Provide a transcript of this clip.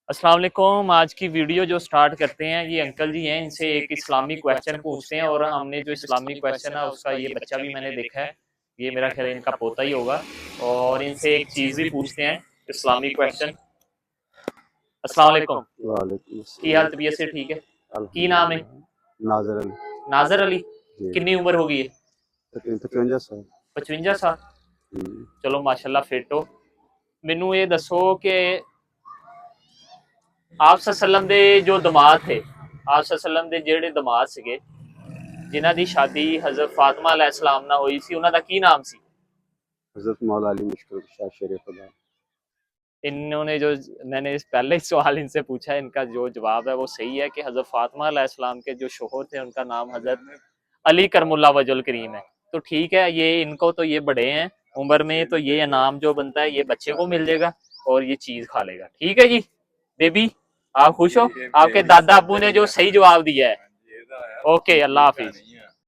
अस्सलाम वालेकुम। आज की वीडियो जो स्टार्ट करते हैं, ये अंकल जी हैं, इनसे एक इस्लामी क्वेश्चन पूछते हैं। और हमने जो इस्लामी क्वेश्चन है उसका ये बच्चा भी मैंने देखा है, ये मेरा ख्याल है इनका पोता ही होगा। और इनसे एक चीज़ भी पूछते हैं, इस्लामी क्वेश्चन। अस्सलाम वालेकुम। वालेकुम की हाल तबीयत से ठीक है? की नाम है? अल्हम्दुलिल्लाह। नाज़र अली। नाजर अली। जी। कितनी उम्र होगी है? तकरीबन 55 साल। 55 साल। हम्म। चलो माशाल्लाह फिट हो। मैनू ये दसो कि आप सल्लम दे जो दमाद थे, आप सल्लम दे ਜਿਹੜੇ ਦਮਾਦ ਸੀਗੇ जिन्हां दी शादी हज़रत फातिमा अलैहिस्सलाम नाल होई सी, उन्हां दा की नाम सी? हज़रत मौला अली मुश्किल शाह शेर खुदा। इन्होंने जो मैंने इस पहले ही सवाल इनसे पूछा है, इनका जो जवाब है वो सही है कि हज़रत फातिमा अलैहिस्सलाम के जो शोहर थे उनका नाम हज़रत अली करमुल्लाह वजुल करीम है। तो ठीक है, ये इनको तो ये बड़े हैं उम्र में, तो ये इनाम जो बनता है ये बच्चे को मिल जाएगा और ये चीज़ खा लेगा। ठीक है जी बेबी, आप खुश हो? आपके दादा अबू ने जो सही जवाब दिया है। ओके, अल्लाह हाफिज।